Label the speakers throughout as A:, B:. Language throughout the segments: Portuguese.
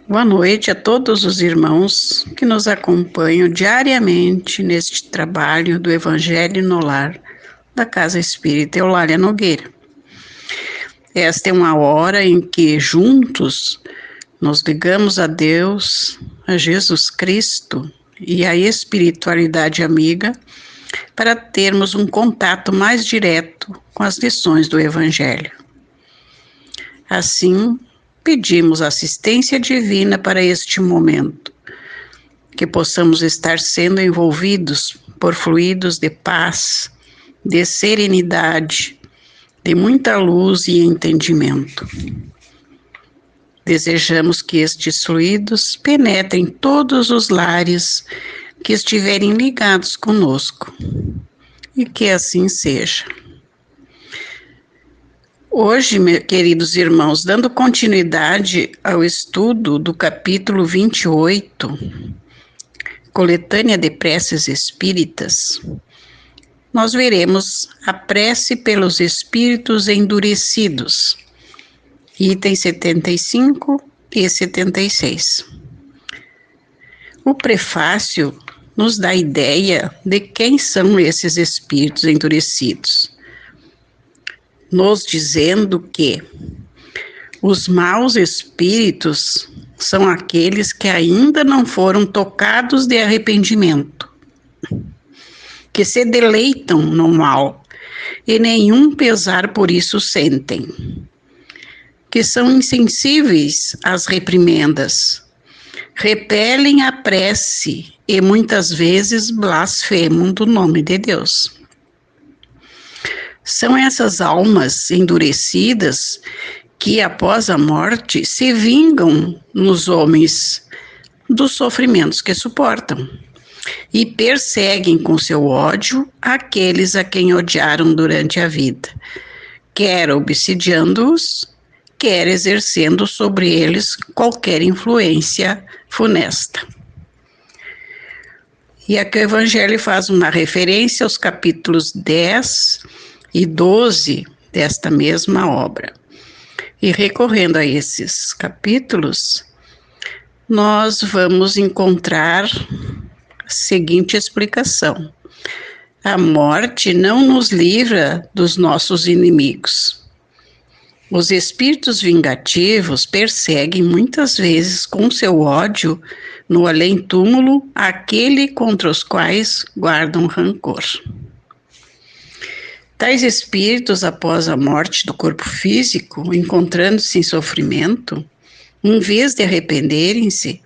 A: Boa noite a todos os irmãos que nos acompanham diariamente neste trabalho do Evangelho no Lar da Casa Espírita Eulália Nogueira. Esta é uma hora em que juntos nos ligamos a Deus, a Jesus Cristo e à espiritualidade amiga para termos um contato mais direto com as lições do Evangelho. Assim, pedimos assistência divina para este momento, que possamos estar sendo envolvidos por fluidos de paz, de serenidade, de muita luz e entendimento. Desejamos que estes fluidos penetrem todos os lares que estiverem ligados conosco, e que assim seja. Hoje, meus queridos irmãos, dando continuidade ao estudo do capítulo 28, Coletânea de Preces Espíritas, nós veremos a prece pelos espíritos endurecidos, itens 75 e 76. O prefácio nos dá ideia de quem são esses espíritos endurecidos, nos dizendo que os maus espíritos são aqueles que ainda não foram tocados de arrependimento, que se deleitam no mal e nenhum pesar por isso sentem, que são insensíveis às reprimendas, repelem a prece e muitas vezes blasfemam do nome de Deus. São essas almas endurecidas que, após a morte, se vingam nos homens dos sofrimentos que suportam e perseguem com seu ódio aqueles a quem odiaram durante a vida, quer obsidiando-os, quer exercendo sobre eles qualquer influência funesta. E aqui o Evangelho faz uma referência aos capítulos 10 e 12 desta mesma obra. E recorrendo a esses capítulos, nós vamos encontrar a seguinte explicação: a morte não nos livra dos nossos inimigos. Os espíritos vingativos perseguem muitas vezes com seu ódio no além-túmulo aquele contra os quais guardam rancor. Tais espíritos, após a morte do corpo físico, encontrando-se em sofrimento, em vez de arrependerem-se,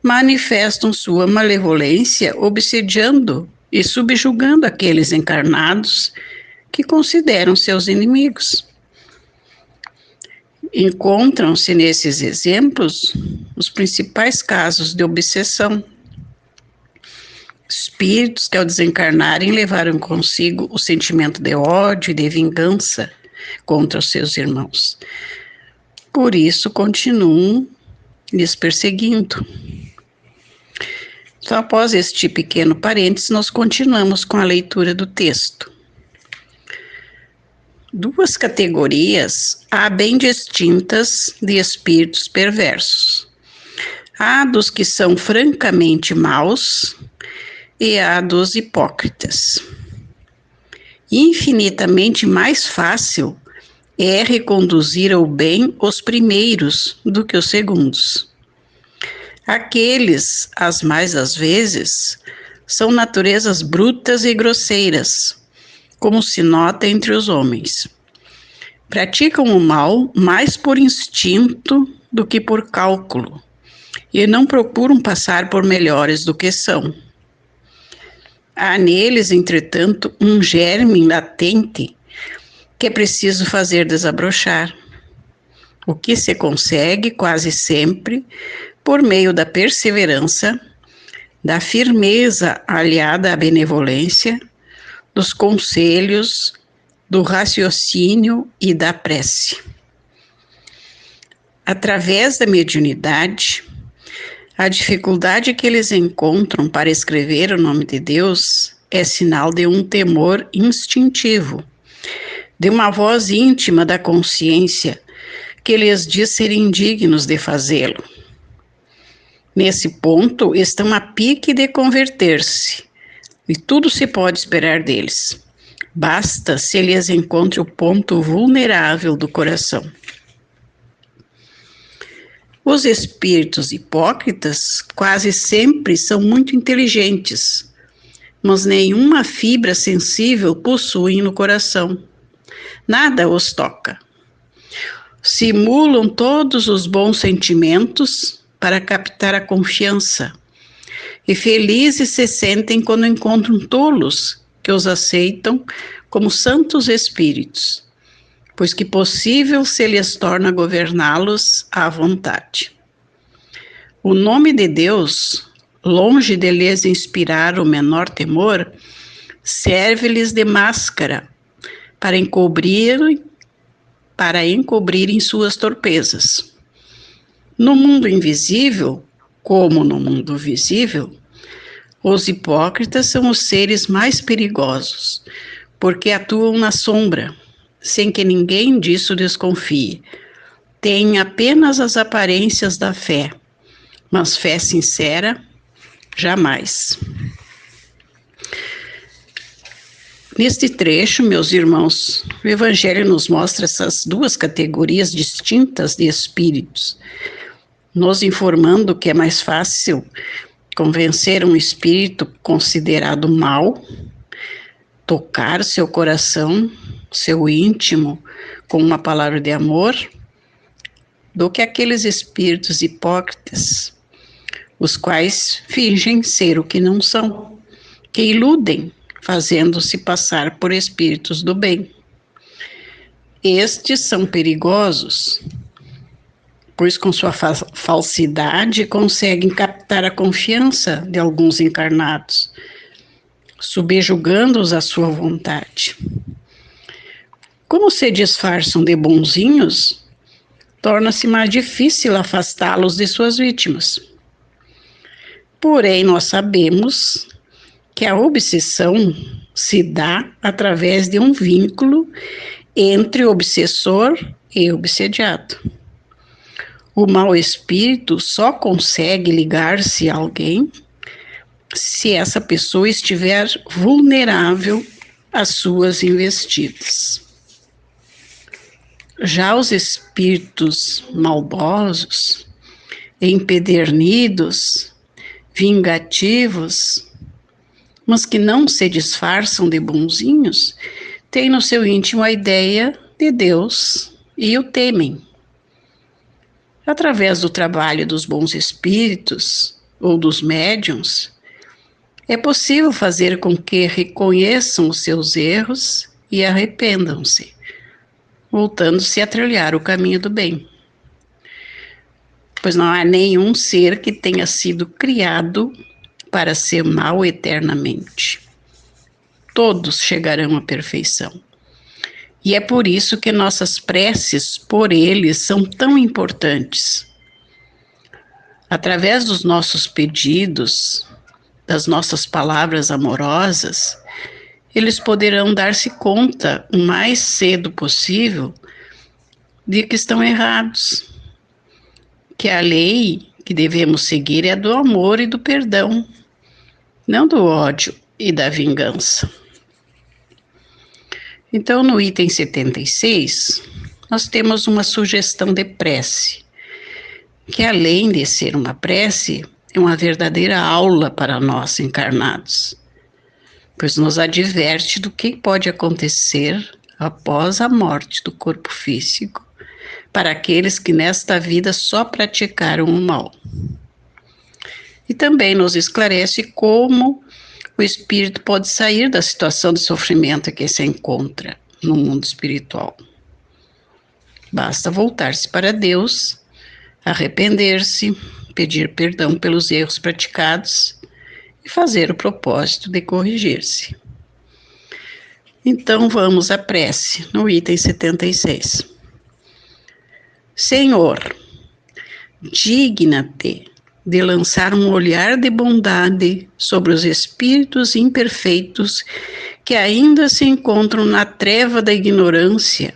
A: manifestam sua malevolência obsediando e subjugando aqueles encarnados que consideram seus inimigos. Encontram-se nesses exemplos os principais casos de obsessão. Espíritos que, ao desencarnarem, levaram consigo o sentimento de ódio e de vingança contra os seus irmãos. Por isso, continuam lhes perseguindo. Então, após este pequeno parênteses, nós continuamos com a leitura do texto. Duas categorias há bem distintas de espíritos perversos. Há dos que são francamente maus e há dos hipócritas. Infinitamente mais fácil é reconduzir ao bem os primeiros do que os segundos. Aqueles, as mais às vezes, são naturezas brutas e grosseiras, como se nota entre os homens. Praticam o mal mais por instinto do que por cálculo, e não procuram passar por melhores do que são. Há neles, entretanto, um germe latente que é preciso fazer desabrochar, o que se consegue quase sempre por meio da perseverança, da firmeza aliada à benevolência, dos conselhos, do raciocínio e da prece. Através da mediunidade, a dificuldade que eles encontram para escrever o nome de Deus é sinal de um temor instintivo, de uma voz íntima da consciência que lhes diz serem dignos de fazê-lo. Nesse ponto, estão a pique de converter-se, e tudo se pode esperar deles. Basta se eles encontrem o ponto vulnerável do coração. Os espíritos hipócritas quase sempre são muito inteligentes, mas nenhuma fibra sensível possuem no coração. Nada os toca. Simulam todos os bons sentimentos para captar a confiança, e felizes se sentem quando encontram tolos que os aceitam como santos espíritos, pois que possível se lhes torna governá-los à vontade. O nome de Deus, longe de lhes inspirar o menor temor, serve-lhes de máscara para encobrirem suas torpezas. No mundo invisível, como no mundo visível, os hipócritas são os seres mais perigosos, porque atuam na sombra, sem que ninguém disso desconfie. Têm apenas as aparências da fé, mas fé sincera, jamais. Neste trecho, meus irmãos, o Evangelho nos mostra essas duas categorias distintas de espíritos, nos informando que é mais fácil convencer um espírito considerado mau, tocar seu coração, seu íntimo, com uma palavra de amor, do que aqueles espíritos hipócritas, os quais fingem ser o que não são, que iludem, fazendo-se passar por espíritos do bem. Estes são perigosos, pois com sua falsidade conseguem captar a confiança de alguns encarnados, subjugando-os à sua vontade. Como se disfarçam de bonzinhos, torna-se mais difícil afastá-los de suas vítimas. Porém, nós sabemos que a obsessão se dá através de um vínculo entre o obsessor e o obsediado. O mau espírito só consegue ligar-se a alguém se essa pessoa estiver vulnerável às suas investidas. Já os espíritos maldosos, empedernidos, vingativos, mas que não se disfarçam de bonzinhos, têm no seu íntimo a ideia de Deus e o temem. Através do trabalho dos bons espíritos ou dos médiuns, é possível fazer com que reconheçam os seus erros e arrependam-se, voltando-se a trilhar o caminho do bem. Pois não há nenhum ser que tenha sido criado para ser mal eternamente. Todos chegarão à perfeição. E é por isso que nossas preces por eles são tão importantes. Através dos nossos pedidos, das nossas palavras amorosas, eles poderão dar-se conta o mais cedo possível de que estão errados, que a lei que devemos seguir é do amor e do perdão, não do ódio e da vingança. Então, no item 76, nós temos uma sugestão de prece, que além de ser uma prece, é uma verdadeira aula para nós encarnados, pois nos adverte do que pode acontecer após a morte do corpo físico, para aqueles que nesta vida só praticaram o mal. E também nos esclarece como o espírito pode sair da situação de sofrimento que se encontra no mundo espiritual. Basta voltar-se para Deus, arrepender-se, pedir perdão pelos erros praticados e fazer o propósito de corrigir-se. Então vamos à prece, no item 76. Senhor, digna-te de lançar um olhar de bondade sobre os espíritos imperfeitos que ainda se encontram na treva da ignorância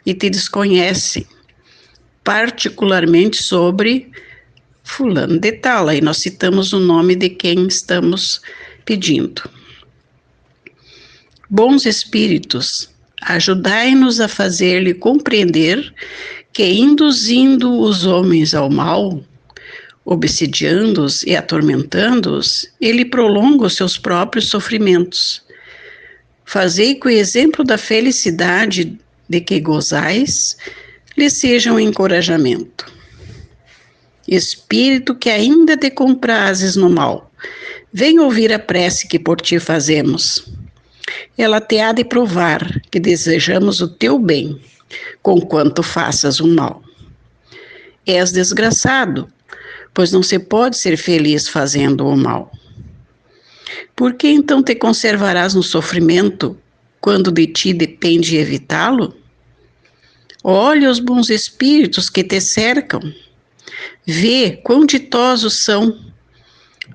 A: e te desconhecem, particularmente sobre fulano de tal, aí nós citamos o nome de quem estamos pedindo. Bons espíritos, ajudai-nos a fazer-lhe compreender que, induzindo os homens ao mal, obsidiando-os e atormentando-os, ele prolonga os seus próprios sofrimentos. Fazei que o exemplo da felicidade de que gozais lhe seja um encorajamento. Espírito que ainda te comprases no mal, vem ouvir a prece que por ti fazemos. Ela te há de provar que desejamos o teu bem, conquanto faças o mal. És desgraçado, pois não se pode ser feliz fazendo o mal. Por que então te conservarás no sofrimento, quando de ti depende evitá-lo? Olha os bons espíritos que te cercam. Vê quão ditosos são,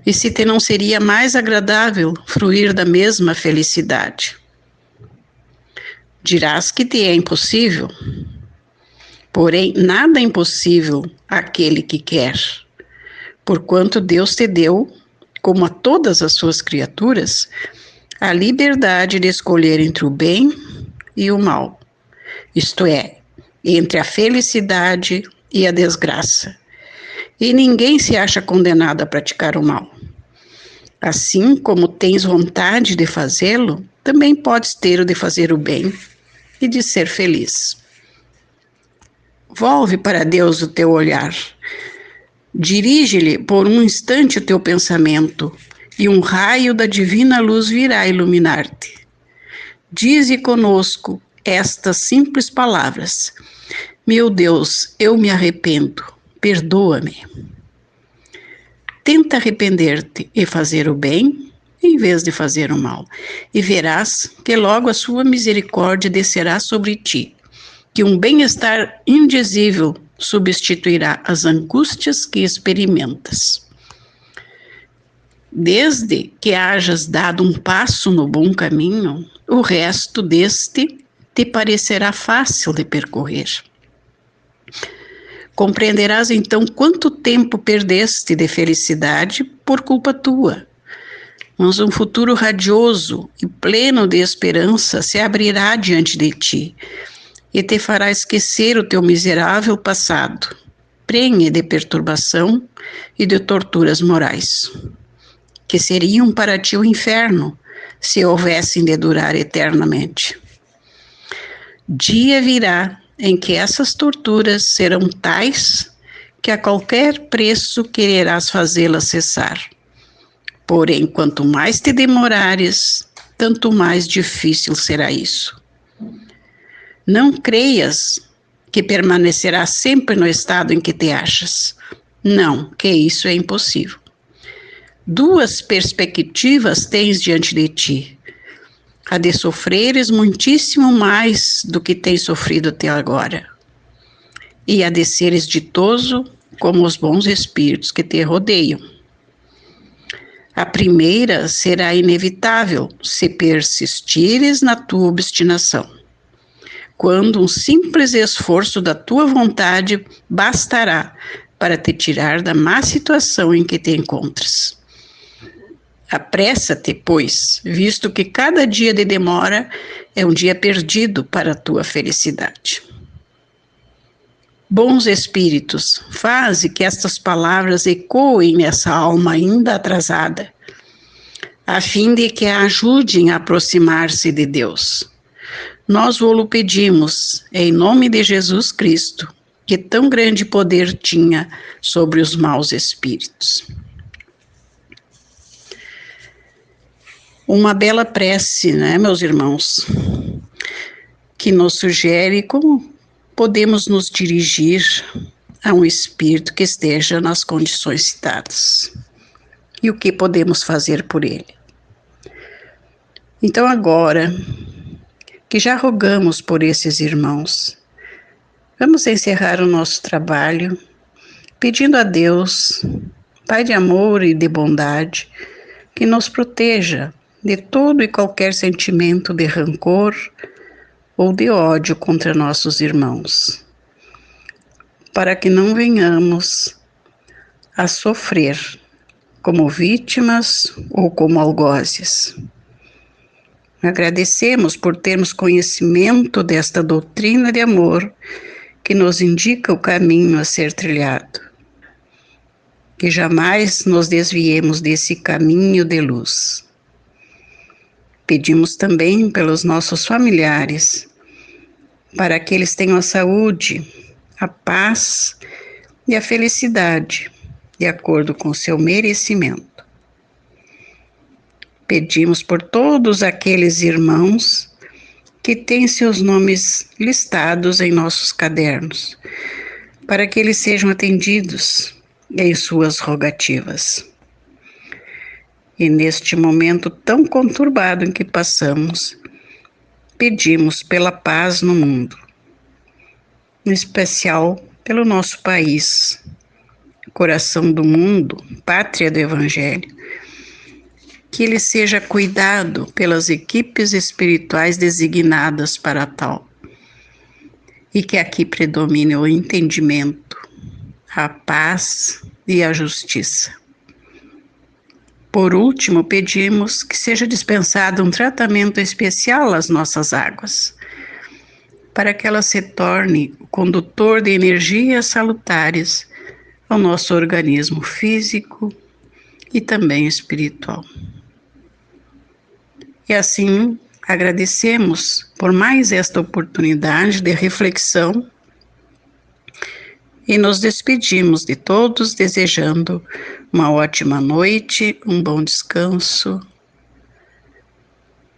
A: e se te não seria mais agradável fruir da mesma felicidade. Dirás que te é impossível, porém nada é impossível àquele que quer, porquanto Deus te deu, como a todas as suas criaturas, a liberdade de escolher entre o bem e o mal, isto é, entre a felicidade e a desgraça. E ninguém se acha condenado a praticar o mal. Assim como tens vontade de fazê-lo, também podes ter o de fazer o bem e de ser feliz. Volve para Deus o teu olhar. Dirige-lhe por um instante o teu pensamento, e um raio da divina luz virá iluminar-te. Dize conosco estas simples palavras: meu Deus, eu me arrependo, perdoa-me. Tenta arrepender-te e fazer o bem, em vez de fazer o mal, e verás que logo a sua misericórdia descerá sobre ti, que um bem-estar indizível substituirá as angústias que experimentas. Desde que hajas dado um passo no bom caminho, o resto deste te parecerá fácil de percorrer. Compreenderás então quanto tempo perdeste de felicidade por culpa tua. Mas um futuro radioso e pleno de esperança se abrirá diante de ti e te fará esquecer o teu miserável passado, prenhe de perturbação e de torturas morais, que seriam para ti o inferno se houvessem de durar eternamente. Dia virá em que essas torturas serão tais que a qualquer preço quererás fazê-las cessar. Porém, quanto mais te demorares, tanto mais difícil será isso. Não creias que permanecerás sempre no estado em que te achas. Não, que isso é impossível. Duas perspectivas tens diante de ti: a de sofreres muitíssimo mais do que tens sofrido até agora, e a de seres ditoso como os bons espíritos que te rodeiam. A primeira será inevitável se persistires na tua obstinação, quando um simples esforço da tua vontade bastará para te tirar da má situação em que te encontras. Apressa-te, pois, visto que cada dia de demora é um dia perdido para a tua felicidade. Bons espíritos, faze que estas palavras ecoem nessa alma ainda atrasada, a fim de que a ajudem a aproximar-se de Deus. Nós vô-lo pedimos, em nome de Jesus Cristo, que tão grande poder tinha sobre os maus espíritos. Uma bela prece, né, meus irmãos, que nos sugere como podemos nos dirigir a um espírito que esteja nas condições citadas e o que podemos fazer por ele. Então, agora que já rogamos por esses irmãos, vamos encerrar o nosso trabalho pedindo a Deus, Pai de amor e de bondade, que nos proteja de todo e qualquer sentimento de rancor ou de ódio contra nossos irmãos, para que não venhamos a sofrer, como vítimas ou como algozes. Agradecemos por termos conhecimento desta doutrina de amor que nos indica o caminho a ser trilhado. Que jamais nos desviemos desse caminho de luz. Pedimos também pelos nossos familiares, para que eles tenham a saúde, a paz e a felicidade, de acordo com seu merecimento. Pedimos por todos aqueles irmãos que têm seus nomes listados em nossos cadernos, para que eles sejam atendidos em suas rogativas. E neste momento tão conturbado em que passamos, pedimos pela paz no mundo, em especial pelo nosso país, coração do mundo, pátria do Evangelho, que ele seja cuidado pelas equipes espirituais designadas para tal, e que aqui predomine o entendimento, a paz e a justiça. Por último, pedimos que seja dispensado um tratamento especial às nossas águas, para que ela se torne o condutor de energias salutares ao nosso organismo físico e também espiritual. E assim, agradecemos por mais esta oportunidade de reflexão e nos despedimos de todos desejando uma ótima noite, um bom descanso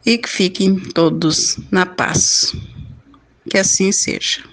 A: e que fiquem todos na paz. Que assim seja.